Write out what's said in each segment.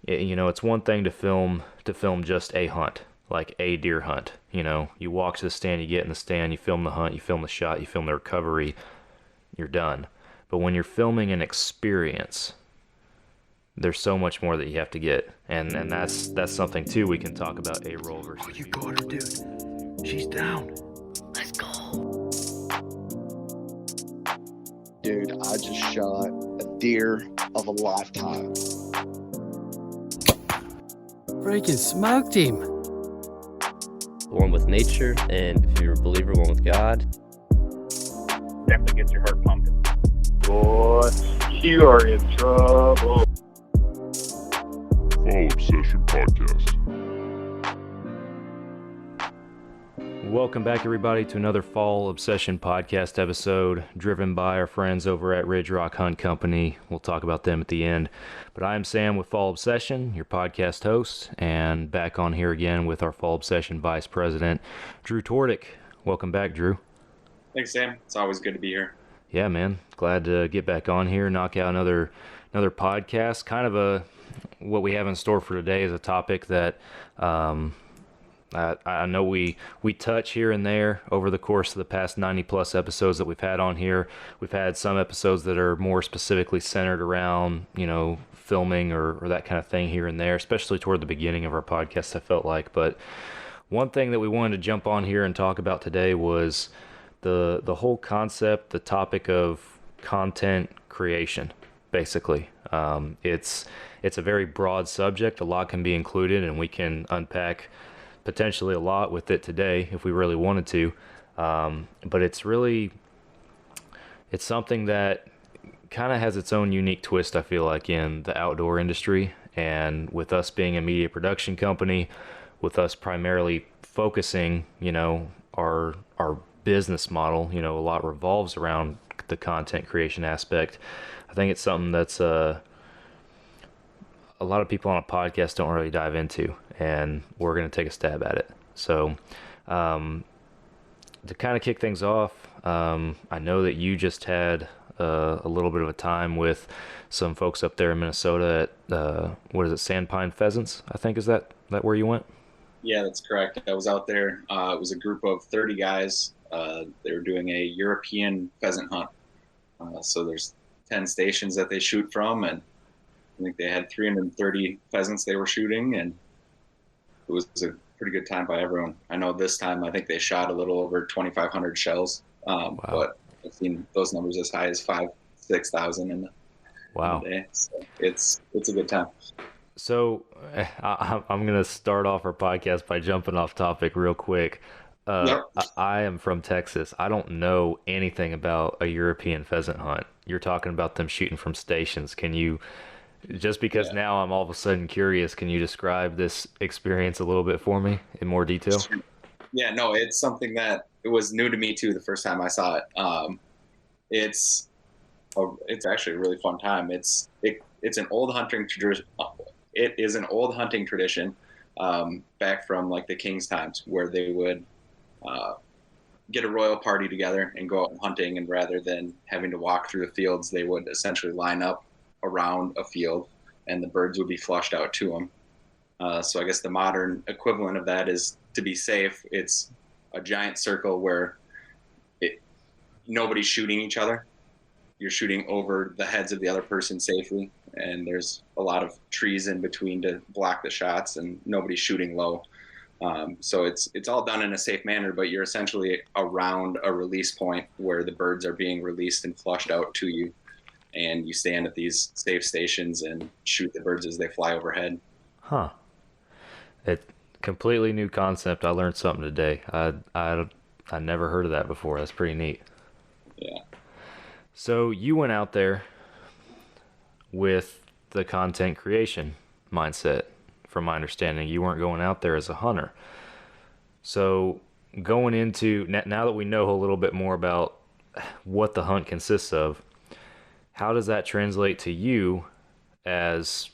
it's one thing to film just a hunt, like a deer hunt. You walk to the stand, you get in the stand, you film the hunt, you film the shot, you film the recovery, you're done. But when you're filming an experience, there's so much more that you have to get, and that's something too we can talk about. A-roll versus Oh, you B-roll. got her, dude. She's down. Let's go. Dude, I just shot a deer of a lifetime. Freaking smoked him. One with nature, and if you're a believer, one with God. Definitely gets your heart pumping. Boy, you are in trouble. Fall Obsession Podcast. Welcome back, everybody, to another Fall Obsession Podcast episode, driven by our friends over at Ridge Rock Hunt Company. We'll talk about them at the end. But I am Sam with Fall Obsession, your podcast host, and back on here again with our Fall Obsession Vice President, Drew Tordick. Welcome back, Drew. Thanks, Sam. It's always good to be here. Yeah, man. Glad to get back on here, knock out another podcast. Kind of what we have in store for today is a topic that I know we touch here and there over the course of the past 90 plus episodes that we've had on here. We've had some episodes that are more specifically centered around, filming or that kind of thing here and there, especially toward the beginning of our podcast, I felt like. But one thing that we wanted to jump on here and talk about today was the whole concept, the topic of content creation, basically. It's a very broad subject. A lot can be included, and we can unpack potentially a lot with it today if we really wanted to. But it's something that kind of has its own unique twist, I feel like, in the outdoor industry. And with us being a media production company, with us primarily focusing, our business model, a lot revolves around the content creation aspect. I think it's something that's a lot of people on a podcast don't really dive into, and we're going to take a stab at it. So to kind of kick things off, I know that you just had a little bit of a time with some folks up there in Minnesota at, Sandpine Pheasants, I think. Is that where you went? Yeah, that's correct. I was out there. It was a group of 30 guys. They were doing a European pheasant hunt. So there's 10 stations that they shoot from, and I think they had 330 pheasants they were shooting, and it was a pretty good time by everyone. I know this time I think they shot a little over 2,500 shells, Wow. But I've seen those numbers as high as 6,000 in the day. So it's a good time. So I'm going to start off our podcast by jumping off topic real quick. Yep. I am from Texas. I don't know anything about a European pheasant hunt. You're talking about them shooting from stations. Can you, just because now I'm all of a sudden curious, can you describe this experience a little bit for me in more detail? Yeah, no, it's something that it was new to me too the first time I saw it. It's actually a really fun time. It's an old hunting tradition. It is an old hunting tradition back from like the King's times, where they would get a royal party together and go out hunting, and rather than having to walk through the fields, they would essentially line up around a field and the birds would be flushed out to them. So I guess the modern equivalent of that is, to be safe, it's a giant circle where nobody's shooting each other. You're shooting over the heads of the other person safely, and there's a lot of trees in between to block the shots, and nobody's shooting low. So it's all done in a safe manner, but you're essentially around a release point where the birds are being released and flushed out to you, and you stand at these safe stations and shoot the birds as they fly overhead. Huh. It completely new concept. I learned something today. I never heard of that before. That's pretty neat. Yeah. So you went out there with the content creation mindset. From my understanding, you weren't going out there as a hunter. So going into, now that we know a little bit more about what the hunt consists of, how does that translate to you as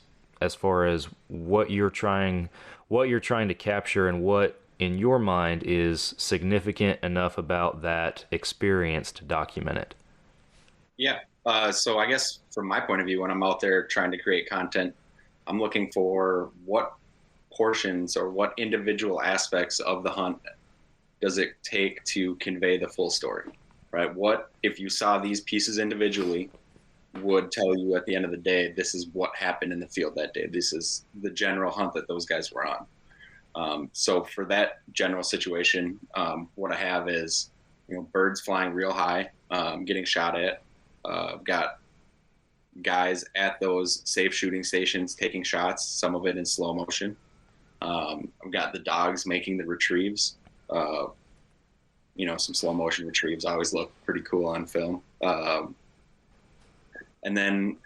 far as what you're trying to capture, and what in your mind is significant enough about that experience to document it? Yeah. So I guess from my point of view, when I'm out there trying to create content, I'm looking for what portions or what individual aspects of the hunt does it take to convey the full story, right? What if you saw these pieces individually would tell you at the end of the day, this is what happened in the field that day. This is the general hunt that those guys were on. So for that general situation, what I have is, birds flying real high, getting shot at. I've got guys at those safe shooting stations taking shots, some of it in slow motion. I've got the dogs making the retrieves. Some slow motion retrieves always look pretty cool on film. And then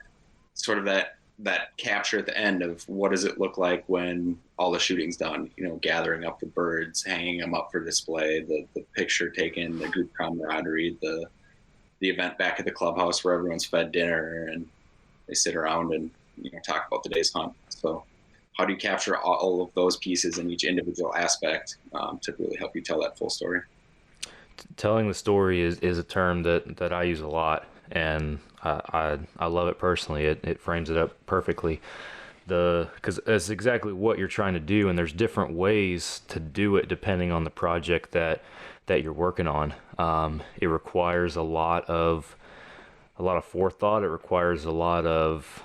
sort of that capture at the end of what does it look like when all the shooting's done, gathering up the birds, hanging them up for display, the picture taken, the group camaraderie, the event back at the clubhouse where everyone's fed dinner and they sit around and talk about the day's hunt. So how do you capture all of those pieces in each individual aspect to really help you tell that full story? Telling the story is a term that I use a lot, and I love it personally. It frames it up perfectly. Because that's exactly what you're trying to do, and there's different ways to do it depending on the project that you're working on. It requires a lot of forethought. It requires a lot of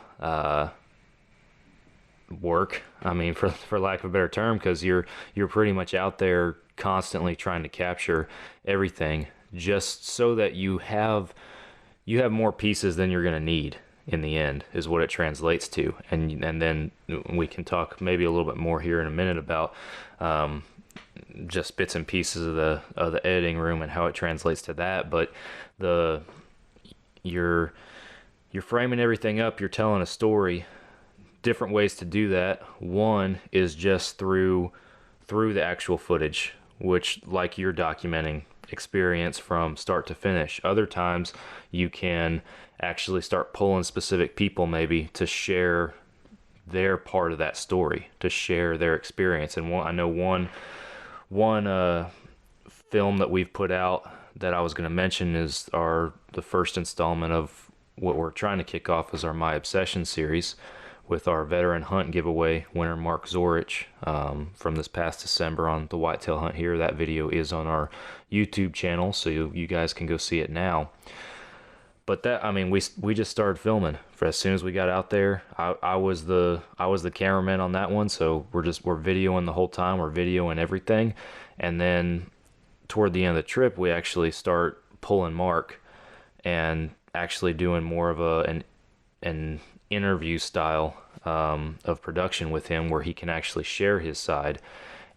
work. I mean, for lack of a better term, because you're pretty much out there constantly trying to capture everything, just so that you have more pieces than you're going to need in the end, is what it translates to. And then we can talk maybe a little bit more here in a minute about just bits and pieces of the editing room and how it translates to that. But you're framing everything up, you're telling a story. Different ways to do that. One is just through the actual footage, which, like, you're documenting experience from start to finish. Other times you can actually start pulling specific people maybe to share their part of that story, to share their experience. And I know one film that we've put out that I was going to mention is the first installment of what we're trying to kick off as our My Obsession series, with our veteran hunt giveaway winner Mark Zorich from this past December on the whitetail hunt here. That video is on our YouTube channel, so you guys can go see it now. But we just started filming for as soon as we got out there. I was the cameraman on that one, so we're videoing the whole time. We're videoing everything, and then toward the end of the trip, we actually start pulling Mark and actually doing more of an interview style of production with him, where he can actually share his side.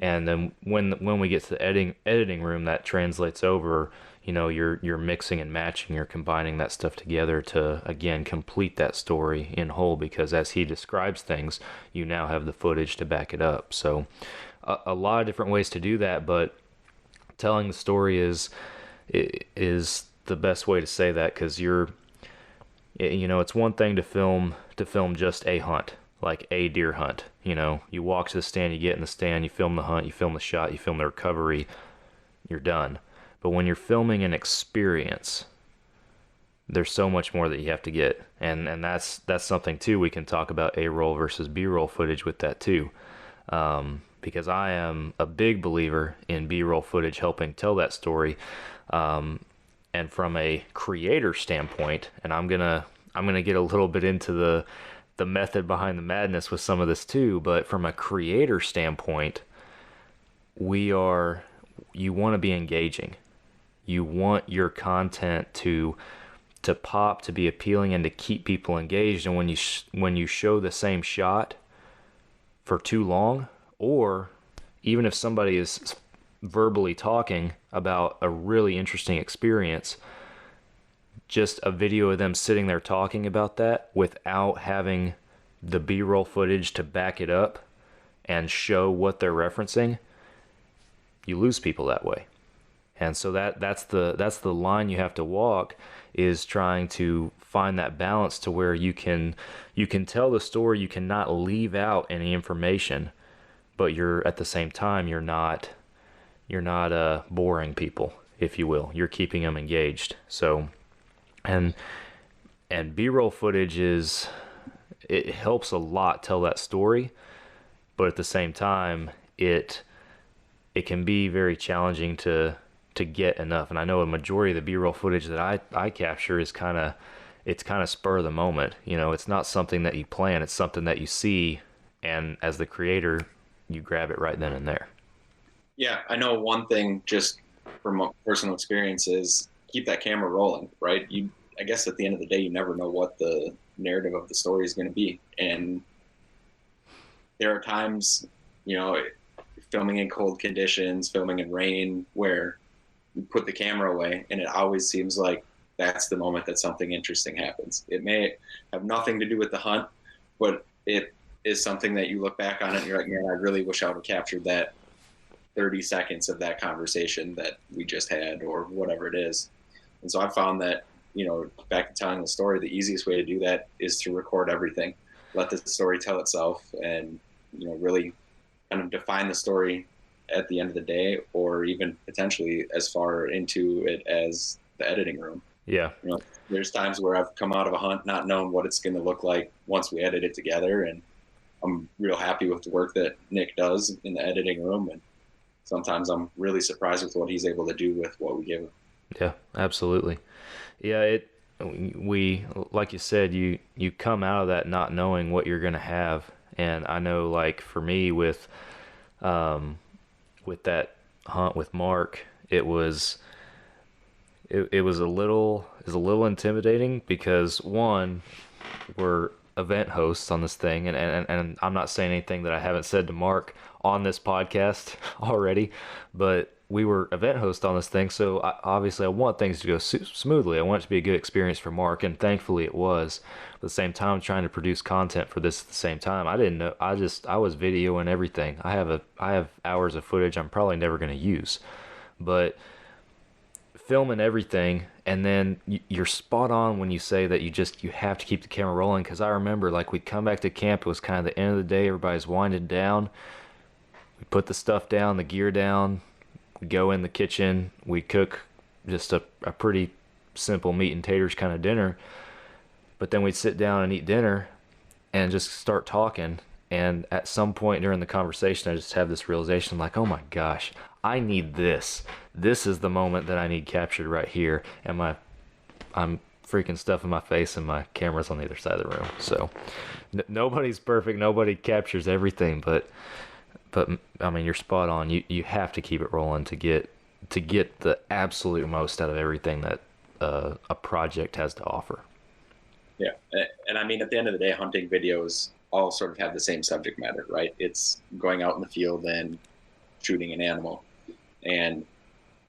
And then when we get to the editing room, that translates over. You're mixing and matching, you're combining that stuff together to, again, complete that story in whole, because as he describes things, you now have the footage to back it up. So a lot of different ways to do that, but telling the story is the best way to say that, because it's one thing to film just a hunt, like a deer hunt. You walk to the stand, you get in the stand, you film the hunt, you film the shot, you film the recovery, you're done. But when you're filming an experience, there's so much more that you have to get. And that's something too. We can talk about A-roll versus B-roll footage with that too. Because I am a big believer in B-roll footage helping tell that story. And from a creator standpoint, and I'm gonna get a little bit into the method behind the madness with some of this too, but from a creator standpoint, you want to be engaging. You want your content to pop, to be appealing, and to keep people engaged. And when you show the same shot for too long, or even if somebody is verbally talking about a really interesting experience, just a video of them sitting there talking about that without having the B-roll footage to back it up and show what they're referencing, you lose people that way. And so that's the line you have to walk, is trying to find that balance to where you can tell the story, you cannot leave out any information, but you're at the same time you're not boring people, if you will. You're keeping them engaged. So and B-roll footage is it helps a lot tell that story, but at the same time, it can be very challenging to get enough. And I know a majority of the B-roll footage that I capture is kind of spur of the moment. You know, it's not something that you plan. It's something that you see, and as the creator, you grab it right then and there. Yeah, I know one thing just from personal experience is keep that camera rolling, right? I guess at the end of the day, you never know what the narrative of the story is going to be. And there are times, you know, filming in cold conditions, filming in rain, where you put the camera away and it always seems like that's the moment that something interesting happens. It may have nothing to do with the hunt, but it is something that you look back on it and you're like, man, I really wish I would have captured that 30 seconds of that conversation that we just had, or whatever it is. And so I found that, you know, back to telling the story, the easiest way to do that is to record everything, let the story tell itself, and, you know, really kind of define the story at the end of the day, or even potentially as far into it as the editing room. Yeah. You know, there's times where I've come out of a hunt not knowing what it's going to look like once we edit it together, and I'm real happy with the work that Nick does in the editing room, and sometimes I'm really surprised with what he's able to do with what we give him. Yeah, absolutely. Yeah, we like you said, you come out of that not knowing what you're gonna have, and I know, like, for me with that hunt with Mark, it was a little intimidating because, one, we're event hosts on this thing, and I'm not saying anything that I haven't said to Mark on this podcast already, but we were event hosts on this thing, so obviously I want things to go smoothly. I want it to be a good experience for Mark, and thankfully it was. At the same time, trying to produce content for this at the same time, I didn't know. I was videoing everything. I have hours of footage I'm probably never going to use, but filming everything, and then you're spot on when you say that you have to keep the camera rolling, because I remember, like, we'd come back to camp, it was kind of the end of the day, everybody's winding down, we put the stuff down, the gear down, we go in the kitchen, we cook just a pretty simple meat and taters kind of dinner, but then we'd sit down and eat dinner and just start talking, and at some point during the conversation I just have this realization, like, oh my gosh, I need this. This is the moment that I need captured right here. And I'm freaking stuffing my face and my camera's on the other side of the room. So nobody's perfect. Nobody captures everything, but I mean, you're spot on. You have to keep it rolling to get the absolute most out of everything that a project has to offer. Yeah. And I mean, at the end of the day, hunting videos all sort of have the same subject matter, right? It's going out in the field and shooting an animal. And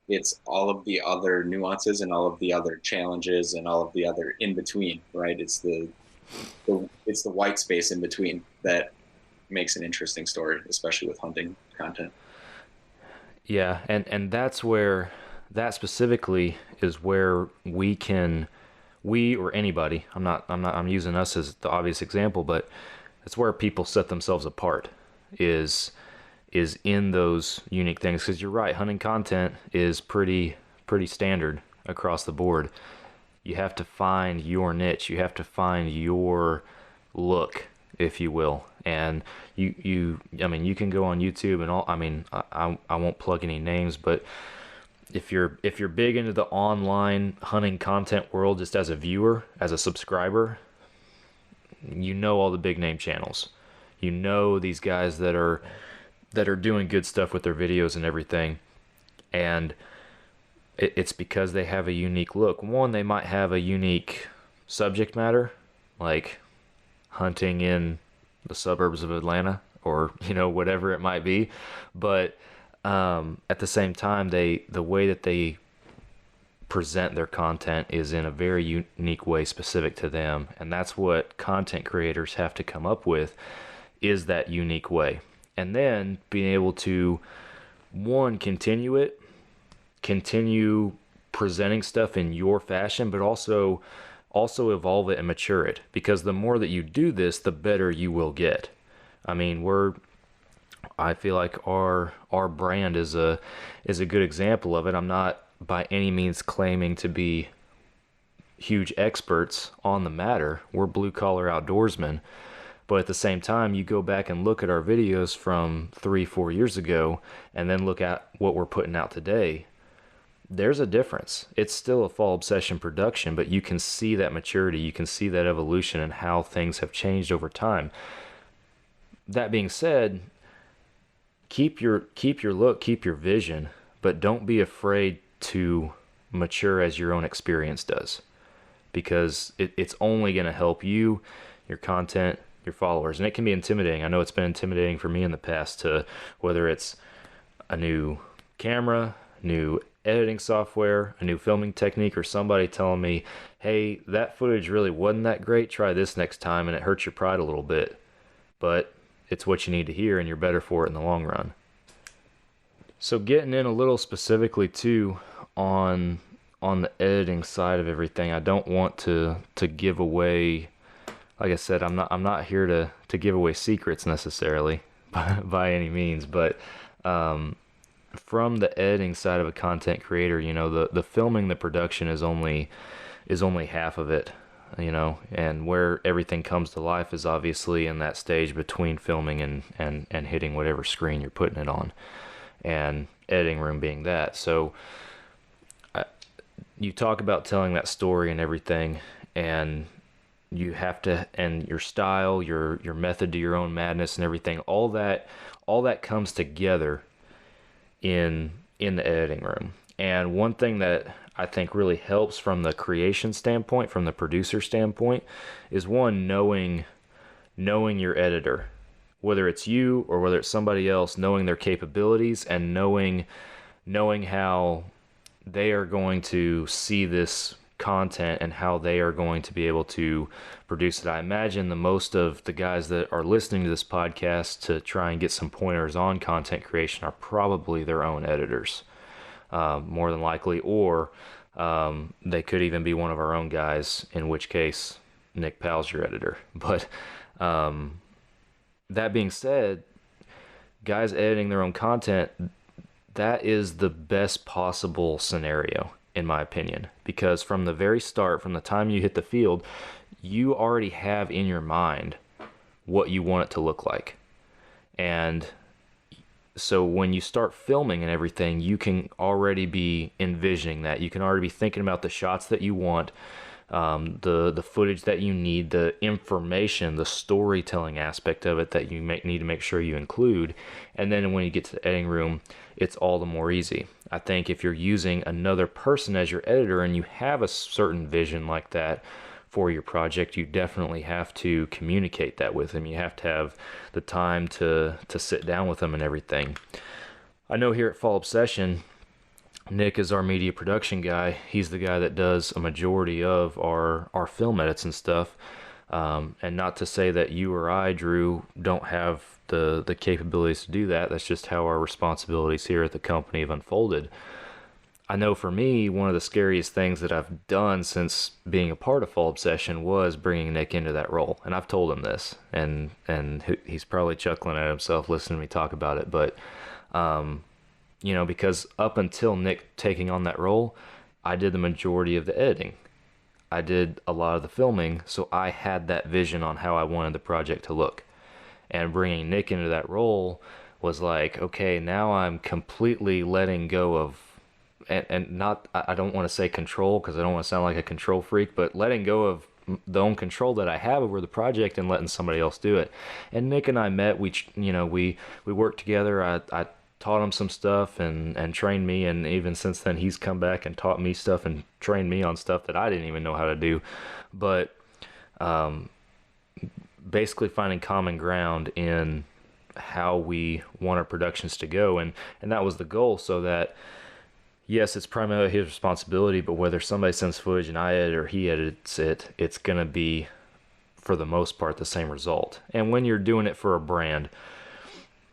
it's all of the other nuances and all of the other challenges and all of the other in between, right? It's the white space in between that makes an interesting story, especially with hunting content. Yeah, and that's where, that specifically is where we or anybody, I'm using us as the obvious example, but it's where people set themselves apart, is in those unique things. Because you're right, hunting content is pretty standard across the board. You have to find your niche. You have to find your look, if you will. And I mean, you can go on YouTube and all. I mean, I won't plug any names, but if you're big into the online hunting content world, just as a viewer, as a subscriber, you know all the big name channels. You know these guys that are doing good stuff with their videos and everything, and it's because they have a unique look. One, they might have a unique subject matter, like hunting in the suburbs of Atlanta, or, you know, whatever it might be, but at the same time, the way that they present their content is in a very unique way specific to them, and that's what content creators have to come up with, is that unique way. And then being able to, one, continue presenting stuff in your fashion, but also evolve it and mature it. Because the more that you do this, the better you will get. I mean, I feel like our brand is a good example of it. I'm not by any means claiming to be huge experts on the matter. We're blue collar outdoorsmen, But at the same time, you go back and look at our videos from 3-4 years ago and then look at what we're putting out today. There's a difference. It's still a Fall Obsession production, but you can see that maturity, you can see that evolution and how things have changed over time. That being said, keep your look, keep your vision, but don't be afraid to mature as your own experience does, because it's only going to help you, your content, your followers. And it can be intimidating. I know it's been intimidating for me in the past, to whether it's a new camera, new editing software, a new filming technique, or somebody telling me, hey, that footage really wasn't that great, try this next time, and it hurts your pride a little bit. But it's what you need to hear, and you're better for it in the long run. So getting in a little specifically too on the editing side of everything, I don't want to give away, like I said, I'm not here to give away secrets necessarily by any means, but from the editing side of a content creator, you know, the filming, the production is only half of it, you know, and where everything comes to life is obviously in that stage between filming and hitting whatever screen you're putting it on, and editing room being that. So you talk about telling that story and everything, and you have to, and your style, your method to your own madness and everything, all that comes together in the editing room. And one thing that I think really helps from the creation standpoint, from the producer standpoint, is one, knowing your editor, whether it's you or whether it's somebody else, knowing their capabilities and knowing how they are going to see this content and how they are going to be able to produce it. I imagine the most of the guys that are listening to this podcast to try and get some pointers on content creation are probably their own editors, more than likely, or they could even be one of our own guys, in which case Nick Powell's your editor. But that being said, guys editing their own content, that is the best possible scenario, in my opinion, because from the very start, from the time you hit the field, you already have in your mind what you want it to look like. And so when you start filming and everything, you can already be envisioning that. You can already be thinking about the shots that you want, the footage that you need, the information, the storytelling aspect of it that you need to make sure you include. And then when you get to the editing room, it's all the more easy. I think if you're using another person as your editor and you have a certain vision like that for your project, you definitely have to communicate that with them. You have to have the time to sit down with them and everything. I know here at Fall Obsession, Nick is our media production guy. He's the guy that does a majority of our film edits and stuff. And not to say that you or I, Drew, don't have the capabilities to do that. That's just how our responsibilities here at the company have unfolded. I know for me, one of the scariest things that I've done since being a part of Fall Obsession was bringing Nick into that role. And I've told him this, and he's probably chuckling at himself listening to me talk about it. But, you know, because up until Nick taking on that role, I did the majority of the editing. I did a lot of the filming, so I had that vision on how I wanted the project to look. And bringing Nick into that role was like, okay, now I'm completely letting go of, and not, I don't want to say control because I don't want to sound like a control freak, but letting go of the own control that I have over the project and letting somebody else do it. And Nick and I met, we worked together. I taught him some stuff and trained me, and even since then he's come back and taught me stuff and trained me on stuff that I didn't even know how to do. But basically finding common ground in how we want our productions to go, and that was the goal, so that yes, it's primarily his responsibility, but whether somebody sends footage and I edit or he edits it, it's gonna be for the most part the same result. And when you're doing it for a brand,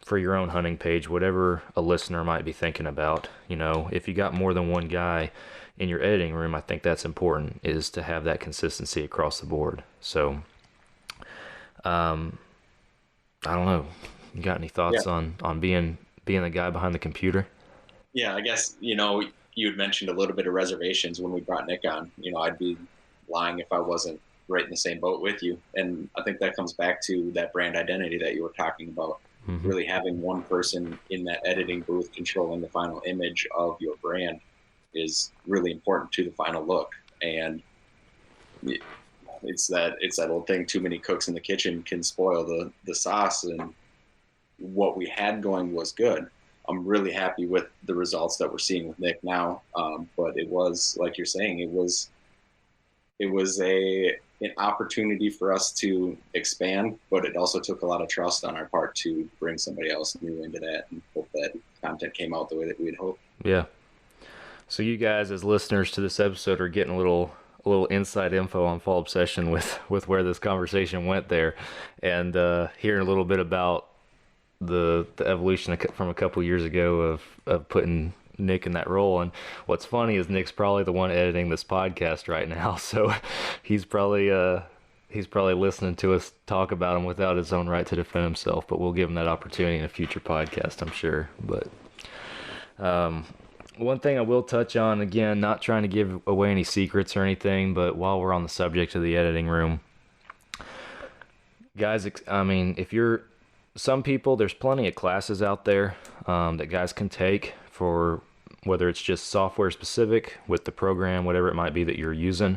for your own hunting page, whatever a listener might be thinking about, you know, if you got more than one guy in your editing room, I think that's important, is to have that consistency across the board. So I don't know, you got any thoughts on being the guy behind the computer? Yeah, I guess, you know, you had mentioned a little bit of reservations when we brought Nick on. You know, I'd be lying if I wasn't right in the same boat with you. And I think that comes back to that brand identity that you were talking about. Mm-hmm. Really having one person in that editing booth controlling the final image of your brand is really important to the final look. And it's that old thing, too many cooks in the kitchen can spoil the sauce, and what we had going was good. I'm really happy with the results that we're seeing with Nick now. But it was, like you're saying, it was an opportunity for us to expand, but it also took a lot of trust on our part to bring somebody else new into that and hope that content came out the way that we'd hoped. Yeah. So you guys, as listeners to this episode, are getting a little inside info on Fall Obsession with where this conversation went there, and hearing a little bit about the evolution from a couple years ago of putting Nick in that role. And what's funny is Nick's probably the one editing this podcast right now, so he's probably listening to us talk about him without his own right to defend himself, but we'll give him that opportunity in a future podcast, I'm sure. But one thing I will touch on, again, not trying to give away any secrets or anything, but while we're on the subject of the editing room, guys, I mean, some people, there's plenty of classes out there that guys can take for whether it's just software specific with the program, whatever it might be that you're using.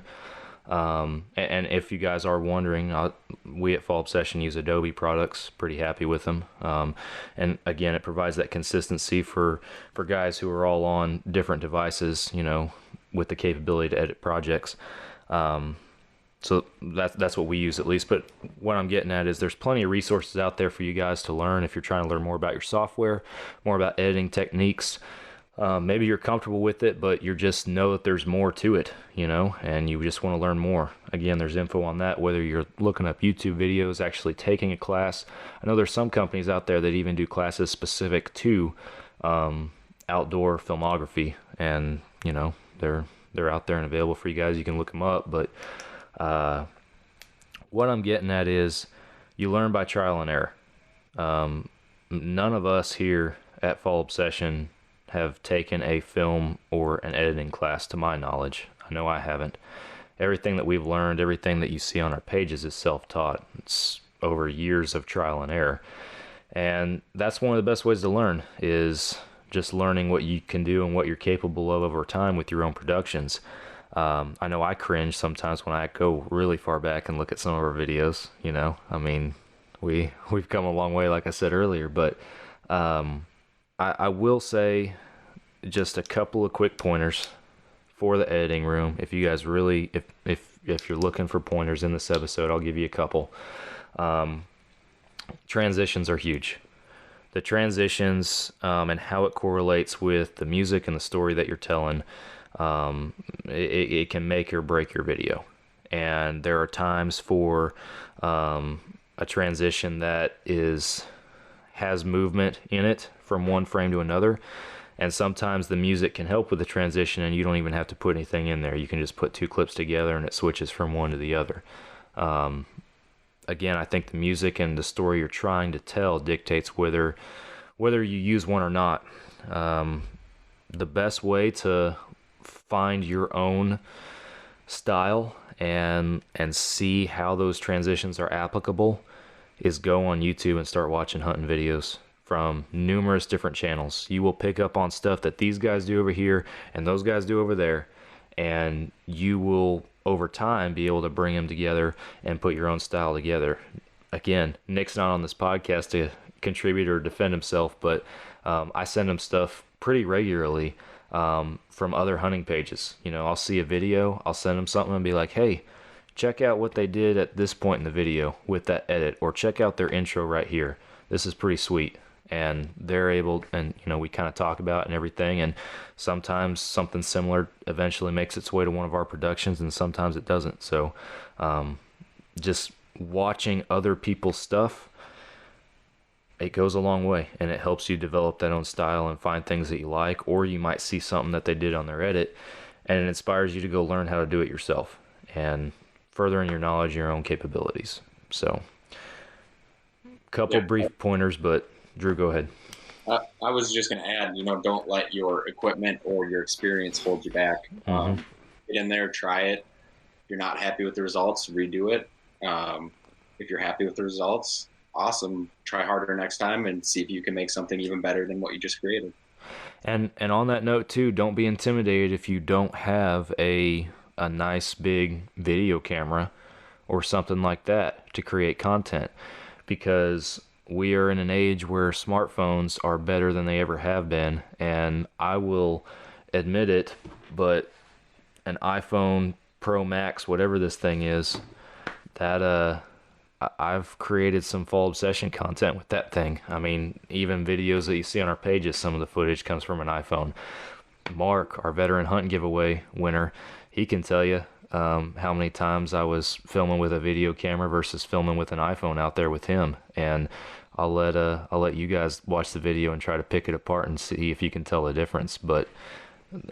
And if you guys are wondering, we at Fall Obsession use Adobe products, pretty happy with them. And again, it provides that consistency for guys who are all on different devices, with the capability to edit projects. So that's what we use, at least. But what I'm getting at is there's plenty of resources out there for you guys to learn if you're trying to learn more about your software, more about editing techniques. Maybe you're comfortable with it, but you just know that there's more to it, and you just want to learn more. Again, there's info on that, whether you're looking up YouTube videos, actually taking a class. I know there's some companies out there that even do classes specific to outdoor filmography, and they're out there and available for you guys. You can look them up. But what I'm getting at is you learn by trial and error. None of us here at Fall Obsession have taken a film or an editing class, to my knowledge. I know I haven't. Everything that we've learned, everything that you see on our pages is self-taught. It's over years of trial and error. And that's one of the best ways to learn, is just learning what you can do and what you're capable of over time with your own productions. I know I cringe sometimes when I go really far back and look at some of our videos, I mean, we've come a long way, like I said earlier, but I will say just a couple of quick pointers for the editing room. If you guys really, if you're looking for pointers in this episode, I'll give you a couple. Transitions are huge. The transitions and how it correlates with the music and the story that you're telling, it can make or break your video. And there are times for a transition that has movement in it from one frame to another, and sometimes the music can help with the transition and you don't even have to put anything in there. You can just put two clips together and it switches from one to the other. Again, I think the music and the story you're trying to tell dictates whether you use one or not. The best way to find your own style and see how those transitions are applicable is go on YouTube and start watching hunting videos from numerous different channels. You will pick up on stuff that these guys do over here and those guys do over there, and you will over time be able to bring them together and put your own style together. Again, Nick's not on this podcast to contribute or defend himself, but I send him stuff pretty regularly from other hunting pages. I'll see a video, I'll send him something and be like, hey, check out what they did at this point in the video with that edit, or check out their intro right here. This is pretty sweet. And they're able, and we kind of talk about it and everything, and sometimes something similar eventually makes its way to one of our productions, and sometimes it doesn't. So just watching other people's stuff, it goes a long way, and it helps you develop that own style and find things that you like, or you might see something that they did on their edit and it inspires you to go learn how to do it yourself and furthering your knowledge, your own capabilities. So couple brief pointers, but Drew, go ahead. I was just going to add, don't let your equipment or your experience hold you back. Get in there, try it. you're not happy with the results, redo it. If you're happy with the results, awesome. Try harder next time and see if you can make something even better than what you just created. And on that note too, don't be intimidated if you don't have a nice big video camera or something like that to create content, because we are in an age where smartphones are better than they ever have been. And I will admit it, but an iPhone Pro Max, whatever this thing is, that I've created some fall obsession content with that thing. I mean, even videos that you see on our pages, some of the footage comes from an iPhone. Mark, our veteran hunt giveaway winner, he can tell you how many times I was filming with a video camera versus filming with an iPhone out there with him. And I'll let you guys watch the video and try to pick it apart and see if you can tell the difference. But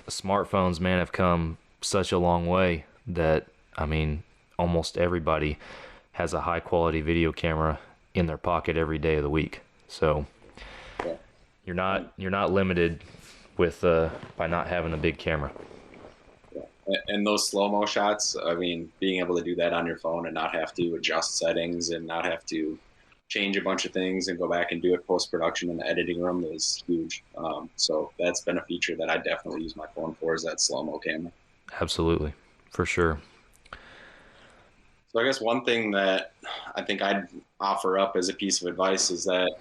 smartphones, man, have come such a long way that, I mean, almost everybody has a high quality video camera in their pocket every day of the week. So you're not limited with by not having a big camera. And those slow-mo shots, I mean, being able to do that on your phone and not have to adjust settings and not have to change a bunch of things and go back and do it post-production in the editing room is huge. So that's been a feature that I definitely use my phone for, is that slow-mo camera. Absolutely, for sure. So I guess one thing that I think I'd offer up as a piece of advice is that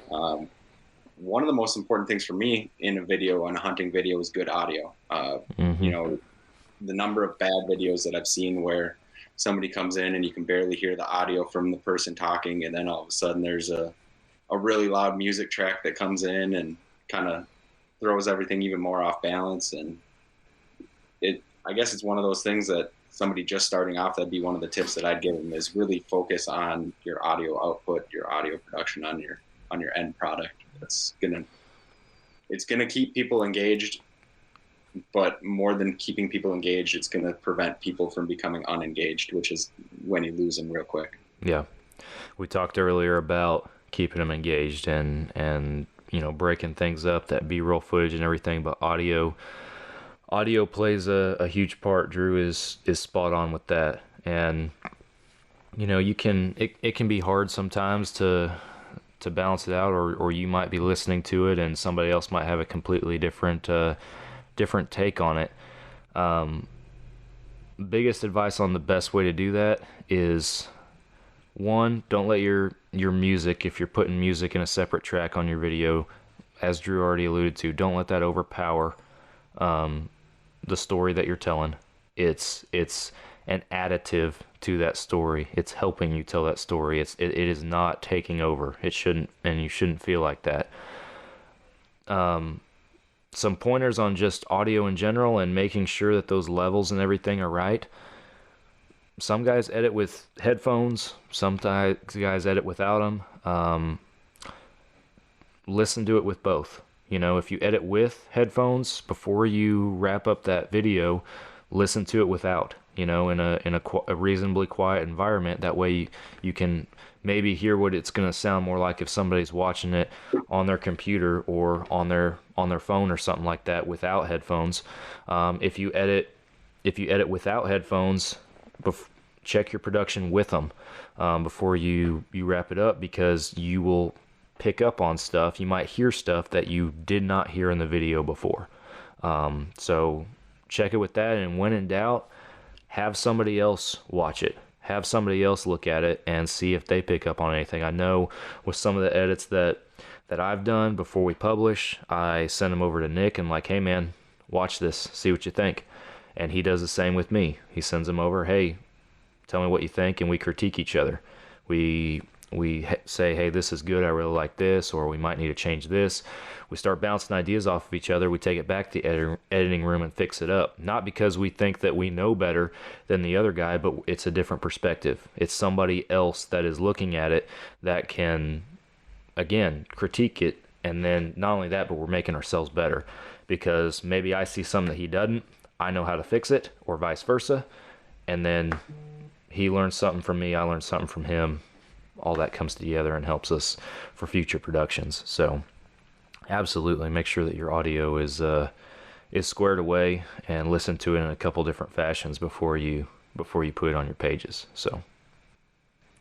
one of the most important things for me in a video, on a hunting video, is good audio. You know, the number of bad videos that I've seen where somebody comes in and you can barely hear the audio from the person talking, and then all of a sudden there's a really loud music track that comes in and kind of throws everything even more off balance. And I guess it's one of those things that somebody just starting off, that'd be one of the tips that I'd give them, is really focus on your audio output, your audio production on your end product. It's gonna keep people engaged, but more than keeping people engaged, it's gonna prevent people from becoming unengaged, which is when you lose them real quick. Yeah, we talked earlier about keeping them engaged and you know, breaking things up, that B-roll footage and everything, but audio plays a huge part. Drew is spot on with that. And you know, it can be hard sometimes to balance it out, or you might be listening to it and somebody else might have a completely different take on it. Biggest advice on the best way to do that is, one, don't let your music, if you're putting music in a separate track on your video, as Drew already alluded to, don't let that overpower the story that you're telling. It's an additive to that story. It's helping you tell that story. It is not taking over. It shouldn't, and you shouldn't feel like that. Some pointers on just audio in general and making sure that those levels and everything are right. Some guys edit with headphones. Some guys edit without them. Listen to it with both. You know, if you edit with headphones, before you wrap up that video, listen to it without, you know, in a reasonably quiet environment. That way you can maybe hear what it's going to sound more like if somebody's watching it on their computer or on their phone or something like that without headphones. If you edit without headphones, check your production with them before you wrap it up, because you will pick up on stuff. You might hear stuff that you did not hear in the video before. So check it with that, and when in doubt, have somebody else watch it. Have somebody else look at it and see if they pick up on anything. I know with some of the edits that I've done before we publish, I send them over to Nick and like, hey man, watch this, see what you think. And he does the same with me. He sends them over, hey, tell me what you think, and we critique each other. We say, hey, this is good, I really like this, or we might need to change this. We start bouncing ideas off of each other. We take it back to the editing room and fix it up. Not because we think that we know better than the other guy, but it's a different perspective. It's somebody else that is looking at it that can, again, critique it. And then not only that, but we're making ourselves better, because maybe I see something that he doesn't. I know how to fix it, or vice versa. And then he learns something from me, I learn something from him. All that comes together and helps us for future productions. So absolutely make sure that your audio is squared away, and listen to it in a couple different fashions before you before you put it on your pages. So,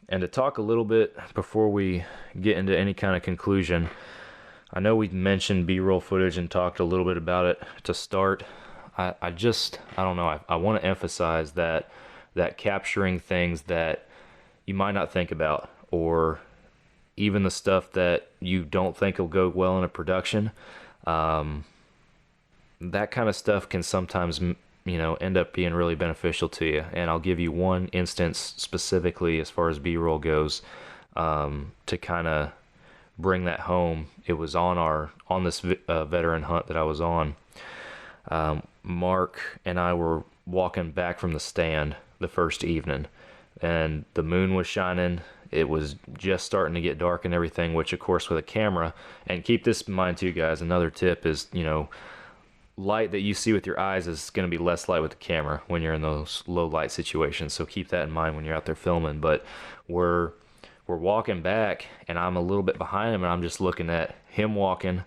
and to talk a little bit before we get into any kind of conclusion, I know we mentioned B-roll footage and talked a little bit about it to start. I don't know. I want to emphasize that capturing things that you might not think about, or even the stuff that you don't think will go well in a production, that kind of stuff can sometimes, end up being really beneficial to you. And I'll give you one instance specifically as far as B-roll goes, to kind of bring that home. It was on this veteran hunt that I was on. Mark and I were walking back from the stand the first evening, and the moon was shining. It was just starting to get dark and everything, which of course with a camera, and keep this in mind too, guys, another tip is, light that you see with your eyes is going to be less light with the camera when you're in those low light situations. So keep that in mind when you're out there filming. But we're walking back, and I'm a little bit behind him, and I'm just looking at him walking,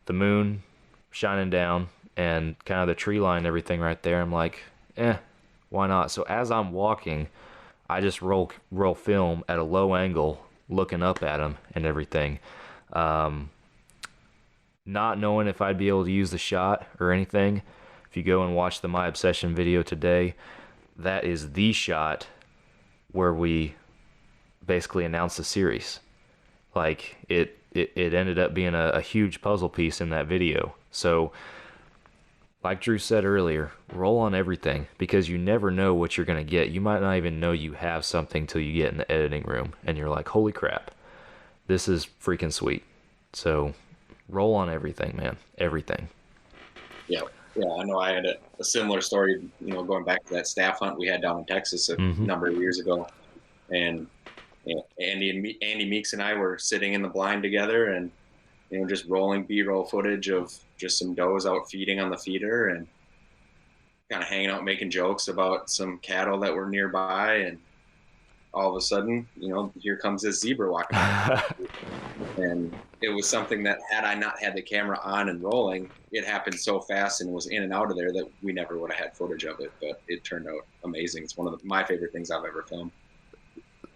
the moon shining down, and kind of the tree line and everything right there. I'm like, why not? So as I'm walking, I just roll film at a low angle, looking up at him and everything. Not knowing if I'd be able to use the shot or anything. If you go and watch the My Obsession video today, that is the shot where we basically announced the series. Like, it ended up being a huge puzzle piece in that video. So, like Drew said earlier, roll on everything, because you never know what you're going to get. You might not even know you have something till you get in the editing room, and you're like, holy crap, this is freaking sweet. So, roll on everything, man. Everything. Yeah, I know I had a similar story, going back to that staff hunt we had down in Texas a number of years ago. And Andy Meeks and I were sitting in the blind together, and just rolling B-roll footage of just some does out feeding on the feeder, and kind of hanging out making jokes about some cattle that were nearby. And all of a sudden, here comes this zebra walking by. And it was something that, had I not had the camera on and rolling, it happened so fast and was in and out of there that we never would have had footage of it. But it turned out amazing. It's one of my favorite things I've ever filmed.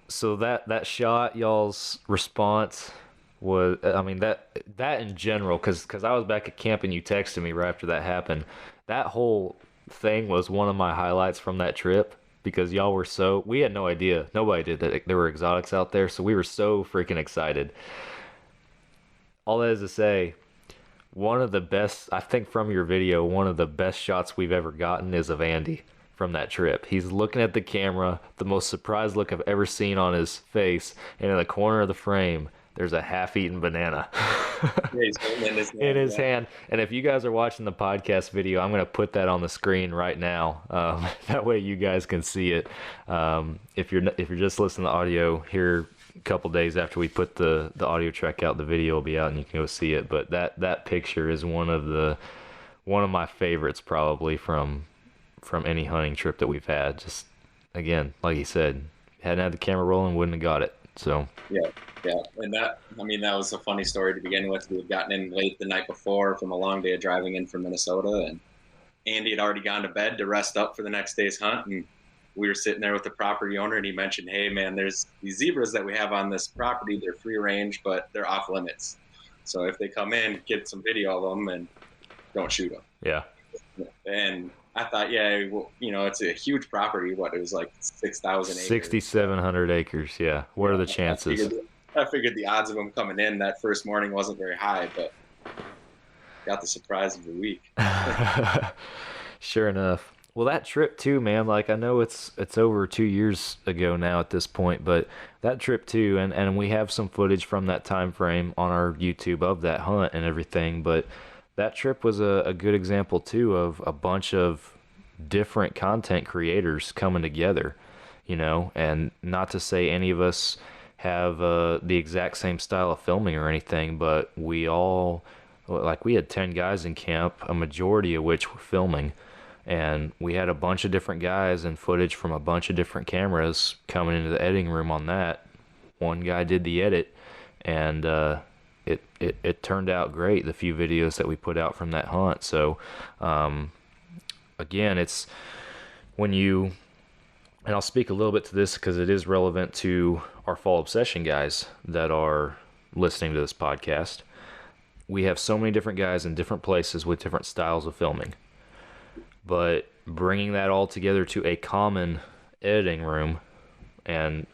So that shot, y'all's response was, that in general, because I was back at camp and you texted me right after that happened. That whole thing was one of my highlights from that trip, because y'all were we had no idea, nobody did, that there were exotics out there, so we were so freaking excited. All that is to say, one of the best, I think from your video, one of the best shots we've ever gotten is of Andy from that trip. He's looking at the camera, the most surprised look I've ever seen on his face, and in the corner of the frame, there's a half-eaten banana in his hand. And if you guys are watching the podcast video, I'm going to put that on the screen right now. That way you guys can see it. If you're just listening to audio, here a couple days after we put the audio track out, the video will be out and you can go see it. But that picture is one of my favorites probably from any hunting trip that we've had. Just, again, like he said, hadn't had the camera rolling, wouldn't have got it. So yeah, and that was a funny story to begin with. We had gotten in late the night before from a long day of driving in from Minnesota, and Andy had already gone to bed to rest up for the next day's hunt, and we were sitting there with the property owner, and he mentioned, hey man, there's these zebras that we have on this property. They're free range, but they're off limits. So if they come in, get some video of them and don't shoot them. Yeah. And I thought, it's a huge property. What, it was like 6,000 acres. 6,700 acres, yeah. What are the chances? I figured the odds of them coming in that first morning wasn't very high, but got the surprise of the week. Sure enough. Well, that trip too, man, like I know it's over 2 years ago now at this point, but that trip too, and we have some footage from that time frame on our YouTube of that hunt and everything, but that trip was a good example too of a bunch of different content creators coming together, and not to say any of us have the exact same style of filming or anything, but we had 10 guys in camp, a majority of which were filming, and we had a bunch of different guys and footage from a bunch of different cameras coming into the editing room on that. One guy did the edit, and it turned out great, the few videos that we put out from that hunt. So again, it's when you and I'll speak a little bit to this because it is relevant to our fall obsession guys that are listening to this podcast. We have so many different guys in different places with different styles of filming, but bringing that all together to a common editing room, and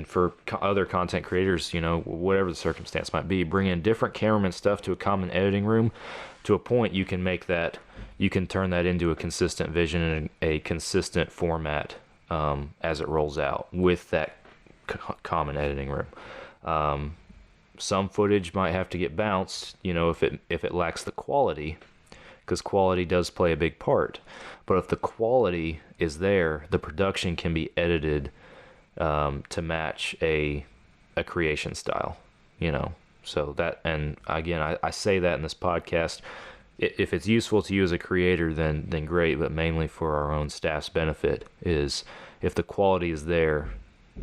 for other content creators, you know, whatever the circumstance might be, bringing different cameraman stuff to a common editing room, to a point you can turn that into a consistent vision and a consistent format as it rolls out with that common editing room. Some footage might have to get bounced, you know, if it lacks the quality, because quality does play a big part. But if the quality is there, the production can be edited to match a creation style, you know. So that, and again, I say that in this podcast. If it's useful to you as a creator, then great, but mainly for our own staff's benefit, is if the quality is there,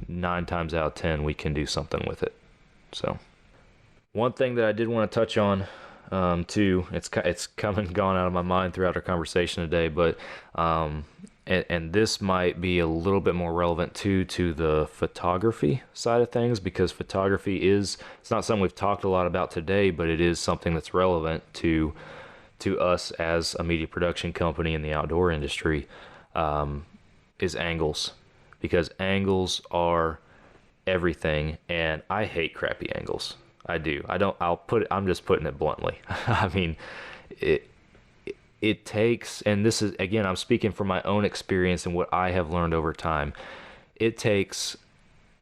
9 times out of 10, we can do something with it. So one thing that I did want to touch on, too, it's come and gone out of my mind throughout our conversation today, but and this might be a little bit more relevant too to the photography side of things, because photography it's not something we've talked a lot about today, but it is something that's relevant to us as a media production company in the outdoor industry, is angles, because angles are everything, and I hate crappy angles. I do. I'm just putting it bluntly. I mean, it takes, and this is, again, I'm speaking from my own experience and what I have learned over time. It takes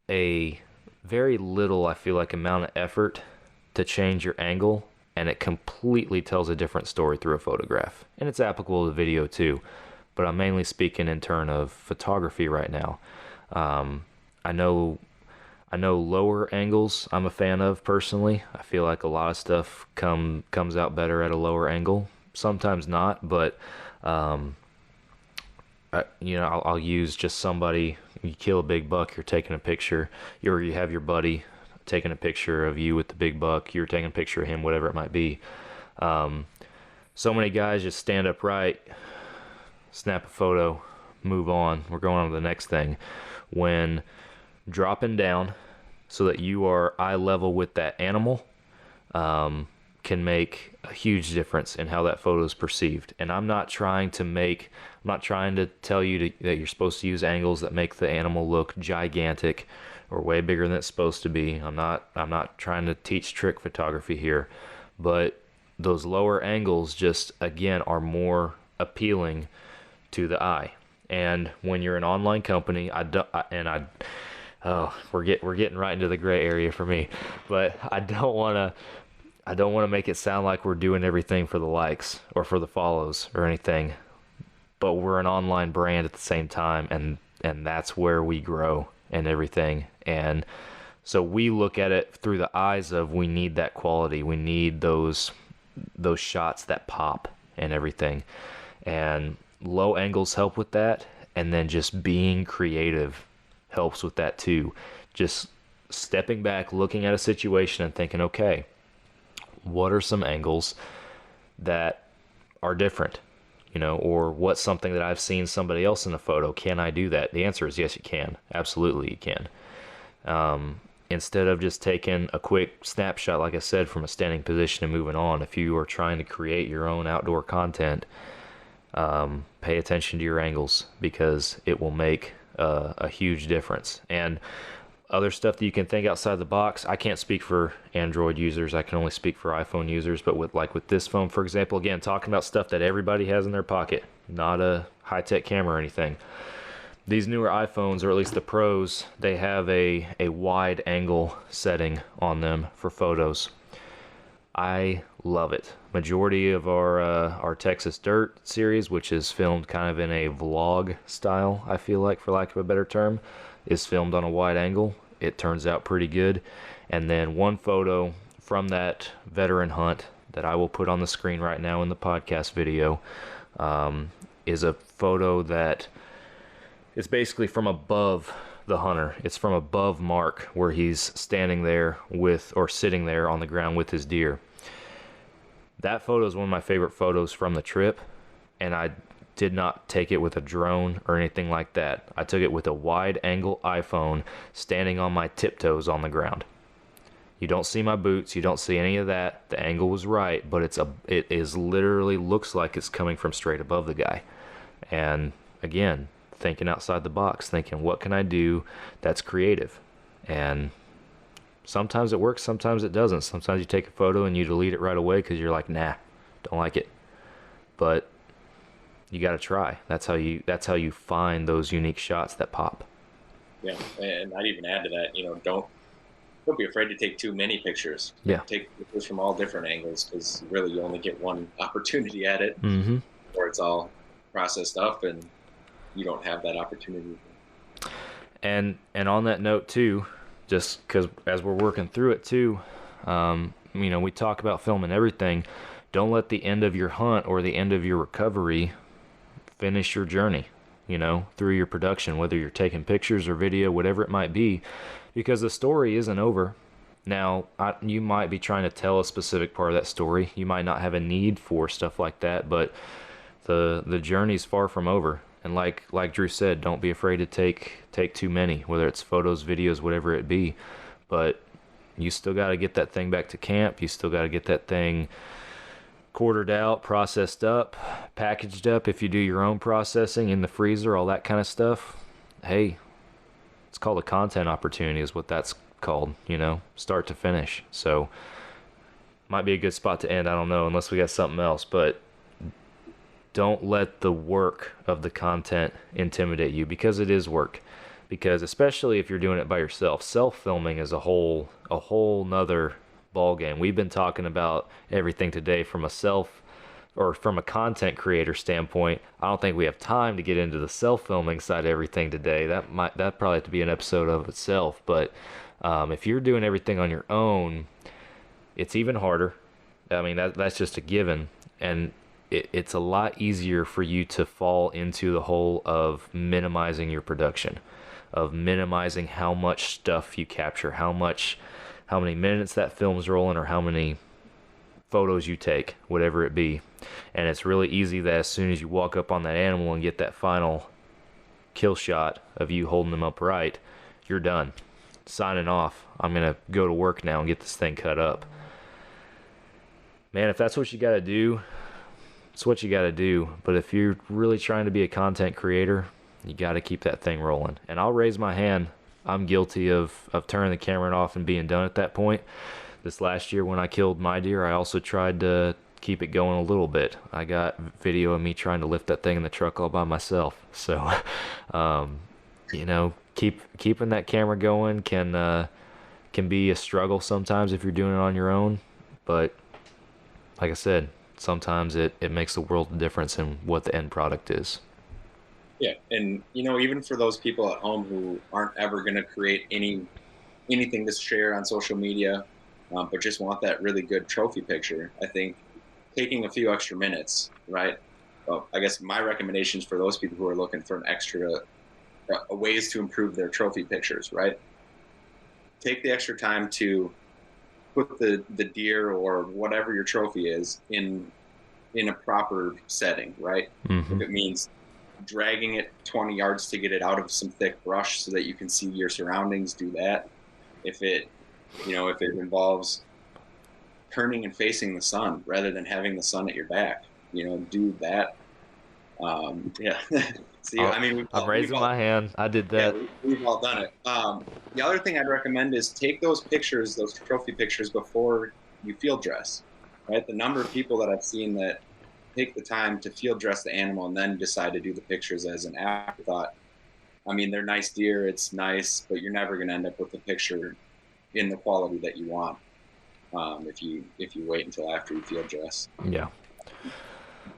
a very little, I feel like, amount of effort to change your angle, and it completely tells a different story through a photograph. And it's applicable to video too, but I'm mainly speaking in terms of photography right now. I know lower angles I'm a fan of personally. I feel like a lot of stuff comes out better at a lower angle. Sometimes not, but you know, I'll use just somebody. You kill a big buck, you're taking a picture. You have your buddy taking a picture of you with the big buck. You're taking a picture of him, whatever it might be. So many guys just stand upright, snap a photo, move on. We're going on to the next thing. When dropping down so that you are eye level with that animal, can make a huge difference in how that photo is perceived. And I'm not trying to tell you that you're supposed to use angles that make the animal look gigantic or way bigger than it's supposed to be. I'm not trying to teach trick photography here, but those lower angles just, again, are more appealing to the eye. And when you're an online company, we're getting right into the gray area for me, but I don't want to make it sound like we're doing everything for the likes or for the follows or anything, but we're an online brand at the same time, and that's where we grow and everything. And so we look at it through the eyes of, we need that quality, we need those shots that pop and everything, and low angles help with that. And then just being creative helps with that too. Just stepping back, looking at a situation and thinking, okay, what are some angles that are different, you know, or what's something that I've seen somebody else in a photo? Can I do that? The answer is yes, you can. Absolutely, you can. Instead of just taking a quick snapshot, like I said, from a standing position and moving on, if you are trying to create your own outdoor content, pay attention to your angles, because it will make a huge difference. And other stuff that you can think outside the box, I can't speak for Android users, I can only speak for iPhone users, but with this phone, for example, again, talking about stuff that everybody has in their pocket, not a high-tech camera or anything. These newer iPhones, or at least the Pros, they have a wide angle setting on them for photos. I love it. Majority of our Texas Dirt series, which is filmed kind of in a vlog style, I feel like, for lack of a better term, is filmed on a wide angle. It turns out pretty good. And then one photo from that veteran hunt that I will put on the screen right now in the podcast video, is a photo that is basically from above the hunter. It's from above Mark, where he's standing there sitting there on the ground with his deer. That photo is one of my favorite photos from the trip, and did not take it with a drone or anything like that. I took it with a wide angle iPhone standing on my tiptoes on the ground. You don't see my boots, you don't see any of that. The angle was right, but it is literally looks like it's coming from straight above the guy. And again, thinking outside the box, thinking what can I do that's creative. And sometimes it works, sometimes it doesn't. Sometimes you take a photo and you delete it right away because you're like, nah, don't like it. But you got to try. That's how you find those unique shots that pop. Yeah, and I'd even add to that, don't be afraid to take too many pictures. Yeah. Take pictures from all different angles, because really you only get one opportunity at it, or it's all processed up and you don't have that opportunity. And on that note too, just because as we're working through it too, we talk about filming everything. Don't let the end of your hunt or the end of your recovery finish your journey, through your production, whether you're taking pictures or video, whatever it might be, because the story isn't over. Now, you might be trying to tell a specific part of that story. You might not have a need for stuff like that, but the journey's far from over. And like Drew said, don't be afraid to take too many, whether it's photos, videos, whatever it be. But you still got to get that thing back to camp. You still got to get that thing quartered out, processed up, packaged up if you do your own processing, in the freezer, all that kind of stuff. Hey, it's called a content opportunity is what that's called, start to finish. So might be a good spot to end. I don't know, unless we got something else, but don't let the work of the content intimidate you, because it is work. Because especially if you're doing it by yourself, self-filming is a whole nother ball game. We've been talking about everything today from a content creator standpoint. I don't think we have time to get into the self-filming side of everything today. That probably have to be an episode of itself. But if you're doing everything on your own, it's even harder. I mean, that's just a given. And it's a lot easier for you to fall into the hole of minimizing your production, of minimizing how much stuff you capture, how many minutes that film's rolling, or how many photos you take, whatever it be. And it's really easy that as soon as you walk up on that animal and get that final kill shot of you holding them upright, you're done. Signing off. I'm going to go to work now and get this thing cut up. Man, if that's what you got to do, it's what you got to do. But if you're really trying to be a content creator, you got to keep that thing rolling. And I'll raise my hand. I'm guilty of turning the camera off and being done at that point. This last year when I killed my deer, I also tried to keep it going a little bit. I got video of me trying to lift that thing in the truck all by myself. So, keeping that camera going can be a struggle sometimes if you're doing it on your own. But like I said, sometimes it makes the world of difference in what the end product is. Yeah, and even for those people at home who aren't ever going to create anything to share on social media, but just want that really good trophy picture, I think taking a few extra minutes, right? Well, I guess my recommendations for those people who are looking for an extra ways to improve their trophy pictures, right? Take the extra time to put the deer or whatever your trophy is in a proper setting, right? If it means dragging it 20 yards to get it out of some thick brush so that you can see your surroundings, do that. If it involves turning and facing the sun rather than having the sun at your back, do that. Yeah. See, I'm raising my hand. I did that. Yeah, we've all done it. The other thing I'd recommend is take those pictures, those trophy pictures, before you field dress, right? The number of people that I've seen that take the time to field dress the animal and then decide to do the pictures as an afterthought. I mean, they're nice deer, it's nice, but you're never going to end up with a picture in the quality that you want if you wait until after you field dress. Yeah.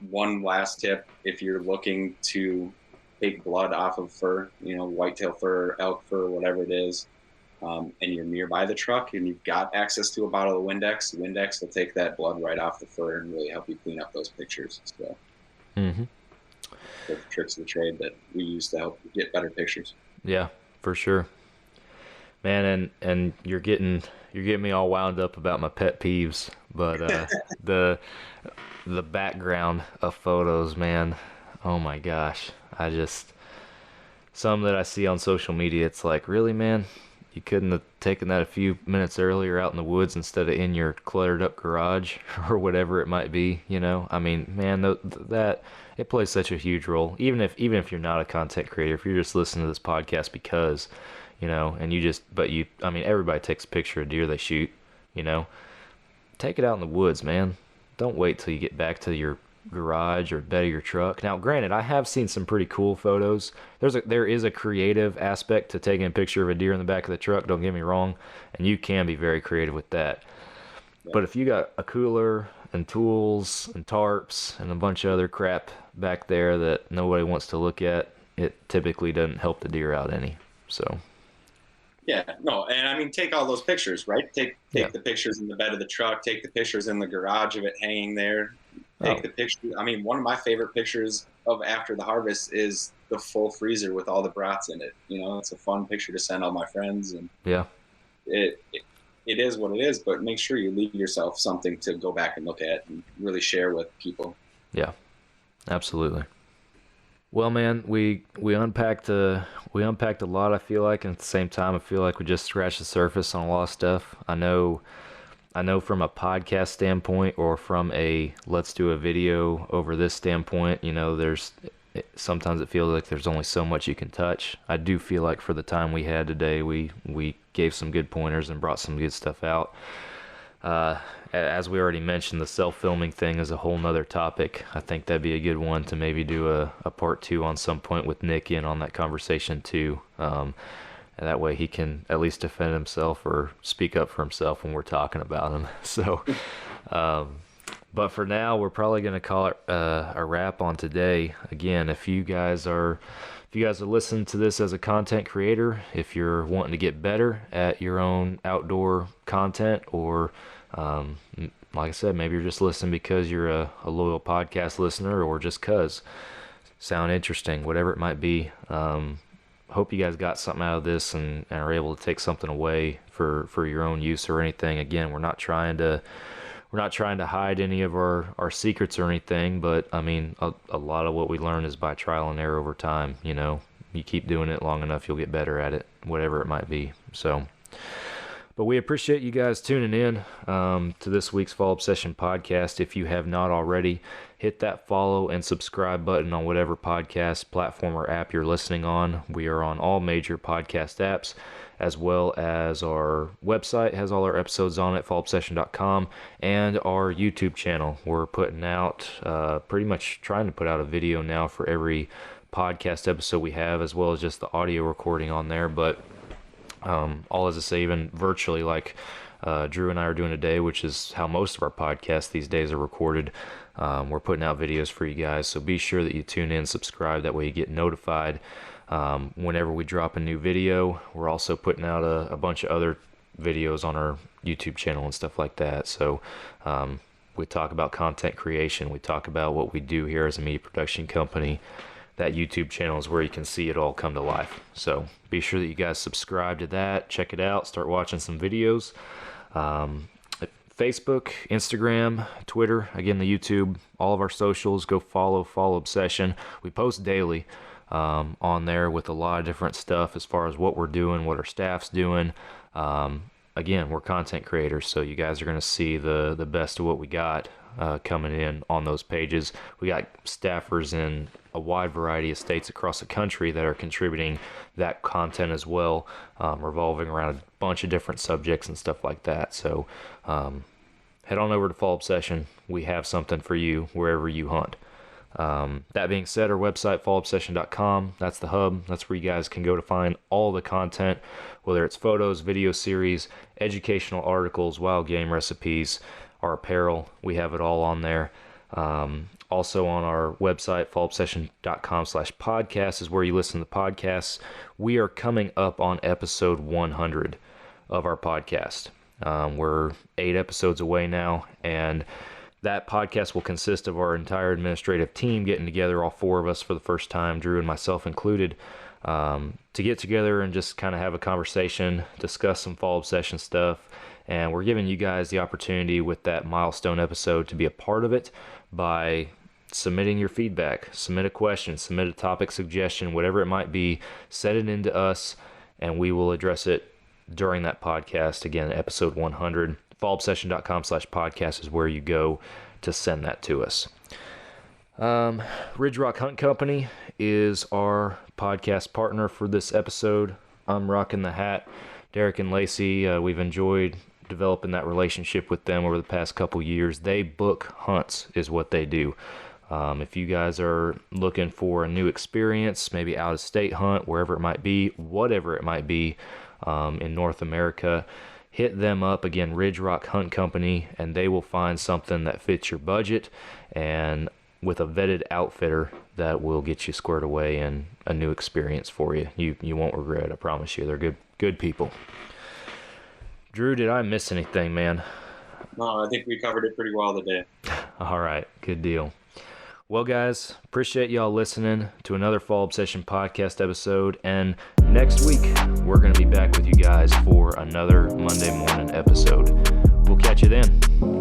One last tip: if you're looking to take blood off of fur, whitetail fur, elk fur, whatever it is, and you're nearby the truck and you've got access to a bottle of Windex will take that blood right off the fur and really help you clean up those pictures. So, the tricks of the trade that we use to help get better pictures. Yeah, for sure, man. And you're getting me all wound up about my pet peeves, but the background of photos, man. oh my gosh. Some that I see on social media, it's like, really, man? You couldn't have taken that a few minutes earlier out in the woods instead of in your cluttered up garage or whatever it might be, you know? I mean, man, that it plays such a huge role. Even if you're not a content creator, if you're just listening to this podcast because, you know, and I mean, everybody takes a picture of deer they shoot, you know? Take it out in the woods, man. Don't wait till you get back to your garage or bed of your truck. Now, granted, I have seen some pretty cool photos. There is a creative aspect to taking a picture of a deer in the back of the truck, don't get me wrong, and you can be very creative with that. Yeah. But if you got a cooler and tools and tarps and a bunch of other crap back there that nobody wants to look at, it typically doesn't help the deer out any. So yeah, no, and I mean, take all those pictures, right? Take the pictures in the bed of the truck, take the pictures in the garage of it hanging there. Take the picture. I mean, one of my favorite pictures of after the harvest is the full freezer with all the brats in it. You know, it's a fun picture to send all my friends, and it is what it is. But make sure you leave yourself something to go back and look at and really share with people. Yeah, absolutely. Well, man, we unpacked a lot. I feel like, and at the same time, I feel like we just scratched the surface on a lot of stuff. I know from a podcast standpoint or from a let's do a video over this standpoint, you know, sometimes it feels like there's only so much you can touch. I do feel like for the time we had today, we gave some good pointers and brought some good stuff out. As we already mentioned, the self-filming thing is a whole nother topic. I think that'd be a good one to maybe do a part 2 on some point with Nick in on that conversation too. And that way he can at least defend himself or speak up for himself when we're talking about him. So, but for now, we're probably going to call it a wrap on today. Again, if you guys are listening to this as a content creator, if you're wanting to get better at your own outdoor content, or like I said, maybe you're just listening because you're a loyal podcast listener, or just cause sound interesting, whatever it might be. Hope you guys got something out of this and are able to take something away for your own use or anything. Again, we're not trying to hide any of our secrets or anything, but I mean, a lot of what we learn is by trial and error over time. You know, you keep doing it long enough, you'll get better at it, whatever it might be. So, but we appreciate you guys tuning in to this week's Fall Obsession podcast. If you have not already, hit that follow and subscribe button on whatever podcast platform or app you're listening on. We are on all major podcast apps, as well as our website has all our episodes on it, fallobsession.com, and our YouTube channel. We're putting out, pretty much trying to put out a video now for every podcast episode we have, as well as just the audio recording on there. But all as I say, even virtually, like Drew and I are doing today, which is how most of our podcasts these days are recorded. We're putting out videos for you guys, so be sure that you tune in, subscribe, that way you get notified whenever we drop a new video. We're also putting out a bunch of other videos on our YouTube channel and stuff like that. So we talk about content creation, we talk about what we do here as a media production company. That YouTube channel is where you can see it all come to life. So be sure that you guys subscribe to that, check it out, start watching some videos. Facebook, Instagram, Twitter, again, the YouTube, all of our socials, go follow Obsession. We post daily on there with a lot of different stuff as far as what we're doing, what our staff's doing. Again, we're content creators, so you guys are going to see the best of what we got coming in on those pages. We got staffers in a wide variety of states across the country that are contributing that content as well, revolving around a bunch of different subjects and stuff like that. So head on over to Fall Obsession. We have something for you wherever you hunt. That being said, our website, fallobsession.com, that's the hub. That's where you guys can go to find all the content, whether it's photos, video series, educational articles, wild game recipes, our apparel. We have it all on there. Also on our website, fallobsession.com/podcast is where you listen to the podcasts. We are coming up on episode 100 of our podcast. We're 8 episodes away now, and that podcast will consist of our entire administrative team getting together, all 4 of us for the first time, Drew and myself included, to get together and just kind of have a conversation, discuss some Fall Obsession stuff. And we're giving you guys the opportunity with that milestone episode to be a part of it by submitting your feedback. Submit a question, submit a topic suggestion, whatever it might be. Send it in to us, and we will address it during that podcast. Again, episode 100. fallobsession.com/podcast is where you go to send that to us. Ridge Rock Hunt Company is our podcast partner for this episode. I'm rocking the hat. Derek and Lacey, we've enjoyed developing that relationship with them over the past couple years. They book hunts is what they do. If you guys are looking for a new experience, maybe out of state hunt, wherever it might be, whatever it might be, in North America, hit them up. Again, Ridge Rock Hunt Company, and they will find something that fits your budget and with a vetted outfitter that will get you squared away in a new experience for you. You won't regret it, I promise you. They're good people. Drew, did I miss anything, man? No, I think we covered it pretty well today. All right, good deal. Well, guys, appreciate y'all listening to another Fall Obsession podcast episode. And next week, we're going to be back with you guys for another Monday morning episode. We'll catch you then.